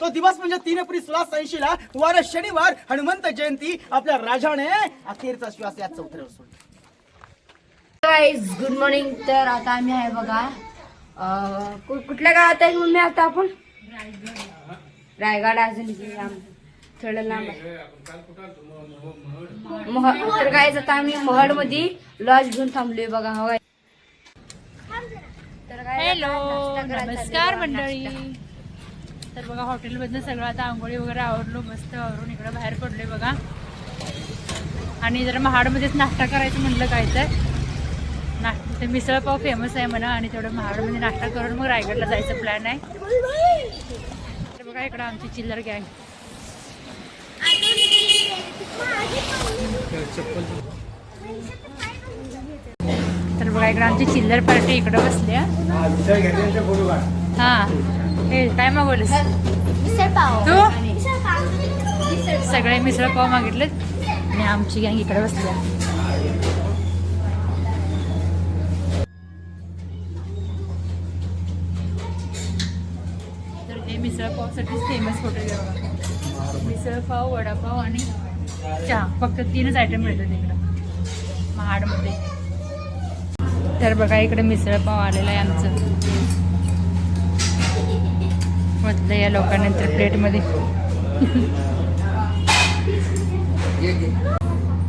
तो दिवस म्हणजे 3 एप्रिल 1686 ला वार शनिवार हनुमंत जयंती. आपल्या राजाने अखेरचा श्वास या चौथऱ्यावर सोडला. Guys good morning. तर आता आम्ही आहे बघा कुठल्या गावात आहे मम्मी? आता आपण रायगड अजून थोडं लांब आहे. तर गाईज आता आम्ही महड मध्ये लॉज घेऊन थांबलोय बघा. हवाय हॅलो नमस्कार मंडळी. तर बघा हॉटेलमधनं सगळं आता आंघोळी वगैरे आवरलो, मस्त आवरून इकडं बाहेर पडलोय बघा. आणि जरा महाडमध्येच नाश्ता करायचं म्हणलं काय तर नाश्ता. ते मिसळपाव फेमस आहे म्हणा आणि तेवढं महाडमध्ये नाश्ता करून मग रायगडला जायचं प्लॅन आहे. तर बघा इकडं आमची चिल्लर गँग. तर बघा इकडं आमची चिल्लर पार्टी इकडं बसली. हा हे काय मागवलेस तू? सगळे मिसळ पाव मागितले आणि आमची गँग इकडे बसल्या. तर हे मिसळ पावसाठीच फेमस हॉटेल आहे बघा. मिसळ पाव, वडापाव आणि चहा, फक्त 3च आयटम मिळतात इकडं महाडमध्ये. तर बघा इकडे मिसळ पाव आलेला आहे आमचं. म्हटलं या लोकांनंतर प्लेटमध्ये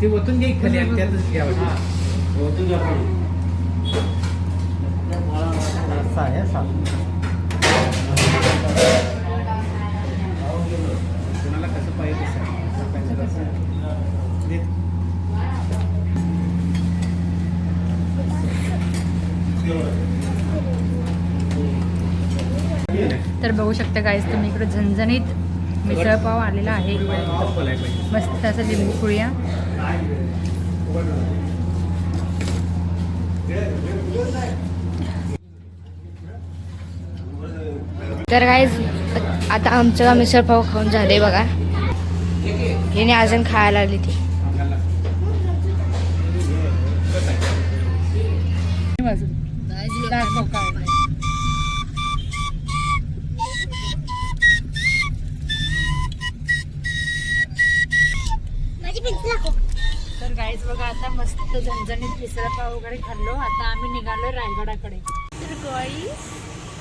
ते ओतून घे खाली आणि त्यातच घ्यावं. कोणाला कसं पाहिजे तर बघू शकता गाईस तुम्ही इकडे झणझणीत मिसळ पाव आलेला आहे. मस्त असं लिंबू पुळ्या. तर गाईज आता आमचं मिसळ पाव खाऊन झाले बघा. हिने अजून खायला आली ती. तर गाईज बघा आता मस्त झणझणीत मिसळ पाव वगैरे खाल्लो. आता आम्ही निघालो रायगडाकडे.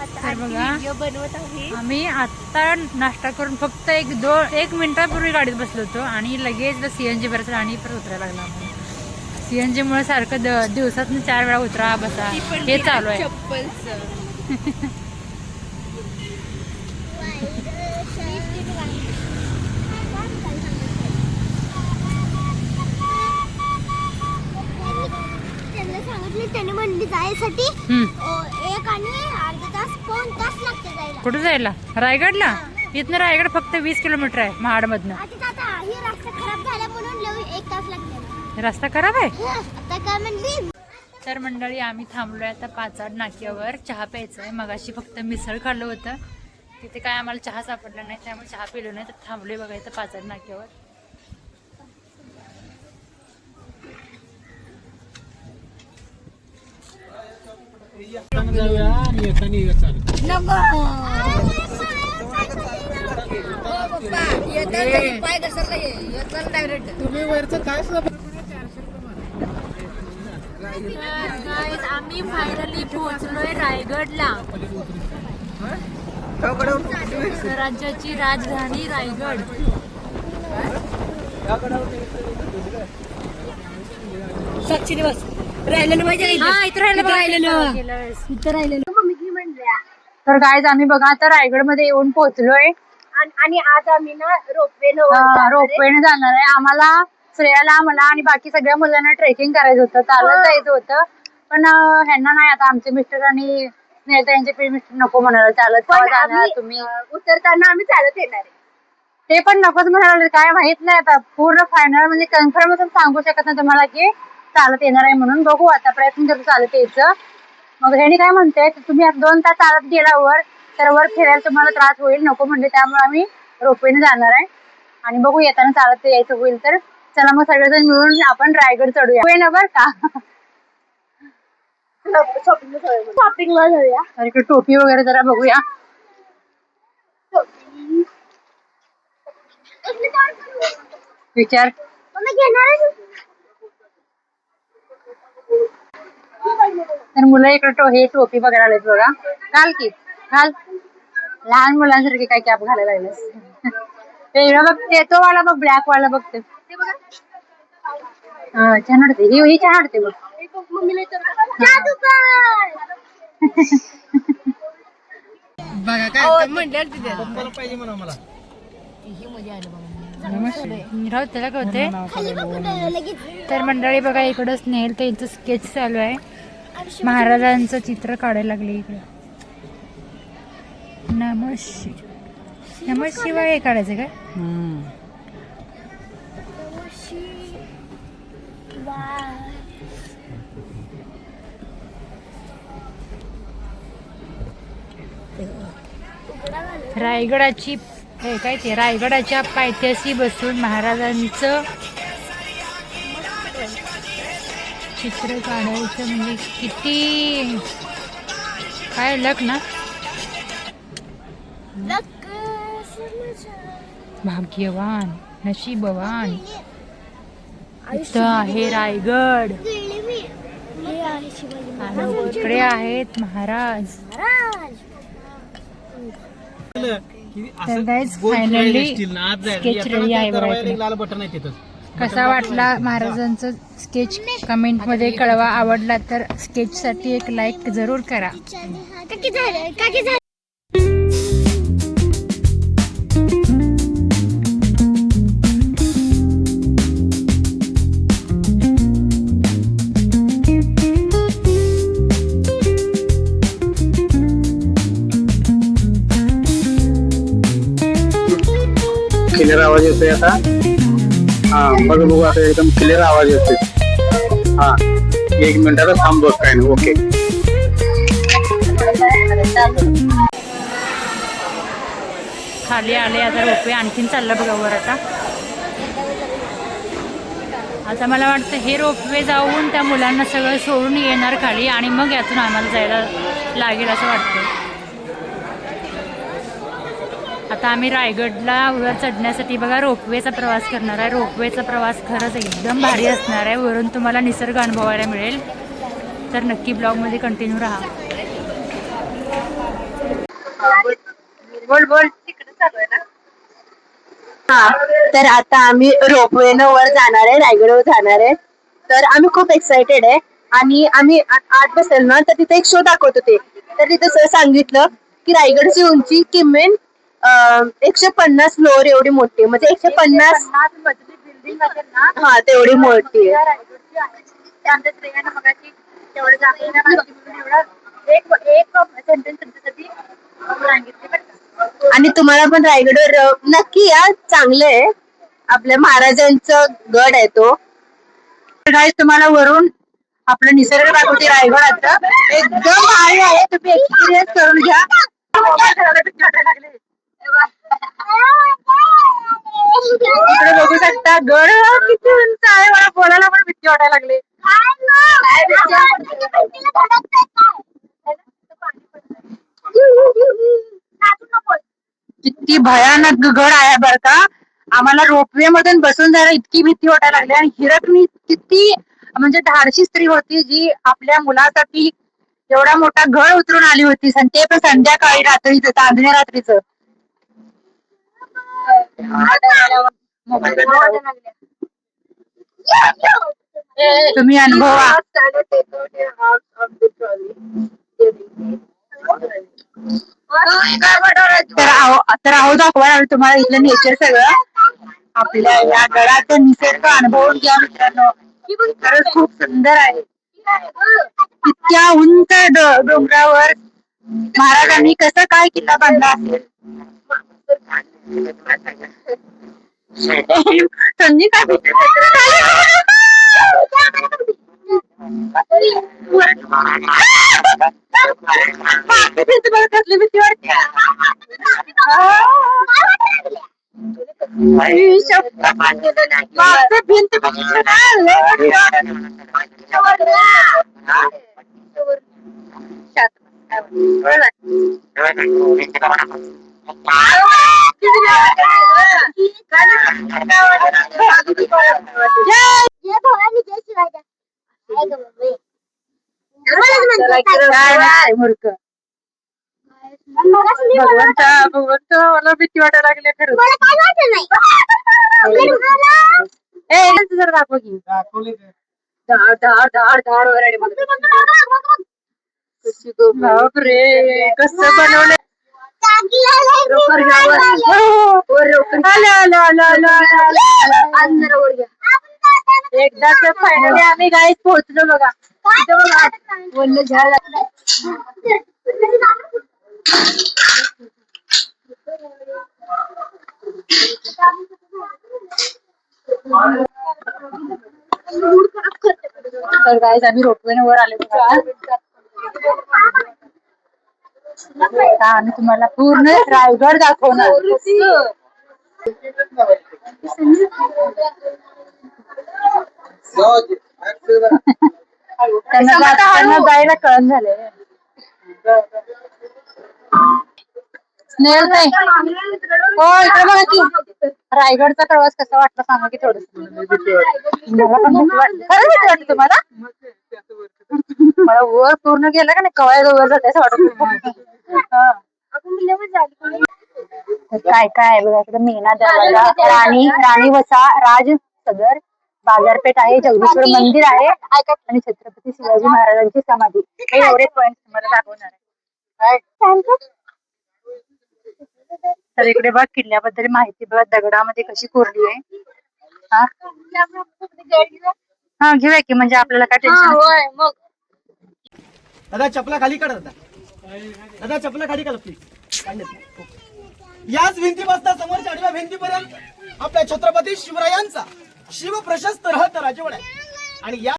तर बघा बनवत आहे. आम्ही आता नाश्ता करून फक्त एक मिनिटापूर्वी गाडीत बसलो होतो आणि लगेच CNG भरायचं आणि परत उतरायला लागला. CNG मुळे सारखं दिवसातून 4 वेळा उतरा बसा हे चालू आहे. त्याने म्हणली जायसाठी 1 आणि अर्धा तास 2 तास लागते जायला. कुठे जायला? रायगडला. इथनं रायगड फक्त 20 किलोमीटर आहे महाडमधनं. आता ही रस्ता खराब झाला म्हणून 1 तास लागते. रस्ता खराब आहे. आता काय म्हणली? तर मंडळी आम्ही थांबलोय आता पाचाड नाक्यावर. चहा प्यायचा आहे. मगाशी फक्त मिसळ खाल्लं होतं, तिथे काय आम्हाला चहा सापडला नाही त्यामुळे चहा पिलो नाही. तर थांबलोय बघा इथं पाचाड नाक्यावर. तुम्ही वरचं काय आम्ही फायनली पोहोचलोय रायगडला. राज्याची राजधानी रायगड. साक्षी दिवस राहिलेलं पाहिजे. तर गाईज आम्ही बघा आता रायगड मध्ये येऊन पोहोचलोय आणि आज आम्ही ना रोपवेने जाणार आहे. आम्हाला श्रेयाला, मला आणि बाकी सगळ्या मुलांना ट्रेकिंग करायचं होतं, चालत जायचं होतं. पण ह्यांना नाही. आता आमचे मिस्टर आणि त्यांचे मिस्टर नको म्हणाले चालत जाणार तुम्ही. उतरताना आम्ही चालत येणार आहे. ते पण नकोच म्हणाले. काय माहित नाही आता पूर्ण फायनल म्हणजे कन्फर्म सांगू शकत नाही तुम्हाला की चालत येणार आहे म्हणून. बघू आता प्रयत्न करतो चालत यायचं. मग ह्यानी काय म्हणते तुम्ही 2 तास चालत गेल्यावर तर वर फिरायला तुम्हाला त्रास होईल, नको म्हणजे त्यामुळे आम्ही रोपवेने जाणार आहे. आणि बघू येताना चालत यायचं होईल तर चला मग सगळेजण मिळून आपण रायगड चढूया. होय ना बर का? शॉपिंगला जाऊया. तर इकडे टोपी वगैरे जरा बघूया. विचार. मम्मी घेणार आहे? तर मुलं इकडे हे टोपी बघायला आलेत बघा. घाल की घाल. लहान मुलांसारखे काय कॅप घालायला लागलेस. ते बघते तो वाला बघ, ब्लॅक वाला बघते. हा छान वाटते. ही छान वाटते बघ. बघा काय म्हणलं पाहिजे म्हणा मला. राहू त्याला कळते. खाली बघ कुठं लगेच. तर मंडळी बघा इकडं स्नेहल त्यांचं स्केच चालू आहे. महाराजांचं चित्र काढायला लागले इकडे. नमः शिवाय हे काढायचं काय? रायगडाची काय ते रायगडाच्या पायथ्याशी बसून महाराजांचं चित्र काढायचं म्हणजे किती काय लक ना. भाग्यवान नशीबवान. इथं आहे रायगड आणि इकडे आहेत महाराज. तर गाईज फायनली स्केच रेडी आहे बघा इकडे. लाल बटन आहे तिथं. कसा वाटला महाराजांचं स्केच कमेंट मध्ये कळवा. आवडला तर स्केच साठी एक लाईक जरूर करा. काकी झालं काकी झालं. क्लिअर आवाज येतोय आता. हा बघ बघू आता एकदम क्लिअर आवाज येतोय. हा 1 मिनिटाचा थांब बघ काय नाही. ओके. खाली आले आता रोपवे आणखीन चाललं बघा वर. आता मला वाटतं हे रोपवे जाऊन त्या मुलांना सगळं सोडून येणार खाली आणि मग यातून आम्हाला जायला लागेल असं वाटतं. आता आम्ही रायगडला वर चढण्यासाठी बघा रोपवेचा प्रवास करणार आहे. रोपवेचा प्रवास खरंच एकदम भारी असणार आहे. वरून तुम्हाला निसर्ग अनुभवायला मिळेल. तर नक्की ब्लॉगमध्ये कंटिन्यू राहा. बोल बोल. तिकडे चालू आहे ना. हा तर आता आम्ही रोपवेनं वर जाणार आहे, रायगडवर जाणार आहे. तर आम्ही खूप एक्साइटेड आहे. आणि आम्ही आत बसेल ना तर तिथे एक शो दाखवत होते. तर तिथे सर सांगितलं की रायगडची उंची किमान 150 फ्लोअर एवढी मोठी. म्हणजे 150 बिल्डिंग हा तेवढी मोठी आहे. आणि तुम्हाला पण रायगडवर नक्की या. चांगलं आहे. आपल्या महाराजांचं गड आहे तो. तुम्हाला वरून आपलं निसर्ग दाखवते रायगडाचं. एकदम भारी आहे. तुम्ही एक्सपिरियन्स करून घ्या. इकडे बघू शकता गड किती उंच आहे. मला बोलायला पण भीती वाटायला लागली. किती भयानक गड आहे बर का. आम्हाला रोपवे मधून बसून जायला इतकी भीती वाटायला लागली. आणि हिरकणी किती म्हणजे धाडशी स्त्री होती जी आपल्या मुलासाठी एवढा मोठा गड उतरून आली होती. ते पण संध्याकाळी रात्रीचं तांदण्या रात्रीचं. तुम्ही अनुभवा. तर आहो दाखवा तुम्हाला इथलं नेचर सगळं. आपल्या या गडाचं निसर्ग अनुभवून घ्या मित्रांनो. खरंच खूप सुंदर आहे. इतक्या उंच डोंगरावर महाराजांनी कसं काय किल्ला बांधला असेल. संधी काय कसली भीती वाटते. भिंत जय भवानी जय शिवाजी. काय गं बाई? आम्हालाच म्हणते काय नाही मूर्ख. मगाशी मी भगवंता भगवंत मला भीती वाटायला लागली खरं. मला काय वाटत नाही. ए इकडे जरा दाखव की. दाखवली ते. धाड धाड धाड धाड वराडी बापरे कसं बनवलं. एकदा फायनली आम्ही गाईत पोहोचलो बघा. इथं बघा वल्ल झाड तर गाईज आम्ही रोपवेने वर आले बघा. आता आम्ही तुम्हाला पूर्ण रायगड दाखवणार. त्यांना जायला कळण झाले. स्नेहल ताई, हो इकडे बघा की रायगडचा प्रवास कसा वाटला सांगा की थोडं. मला पण भीती वाटली. खरं भीती वाटली तुम्हाला? मला वर पूर्ण गेलं का नाही कवाय वर जाते असं वाटत. काय काय आहे बघा इकडे मेना दरवाजा, राणी वसा, राज सदर, बाजारपेठ आहे, जगदीश्वर मंदिर आहे आणि छत्रपती शिवाजी महाराजांची समाधी. हे एवढे पॉइंट तुम्हाला दाखवणार आहे. तर इकडे बघ किल्ल्याबद्दल माहिती बघ दगडामध्ये कशी कोरली आहे. हा घेऊया की म्हणजे आपल्याला काय टेन्शन. दादा चपला खाली काढा. दादा चपला खाली काढा प्लीज. याच भिंतीपासून समोरच्या आडव्या भिंतीपर्यंत आपल्या छत्रपती शिवरायांचा शिव प्रशस्त रहत राजवाडा आहे आणि या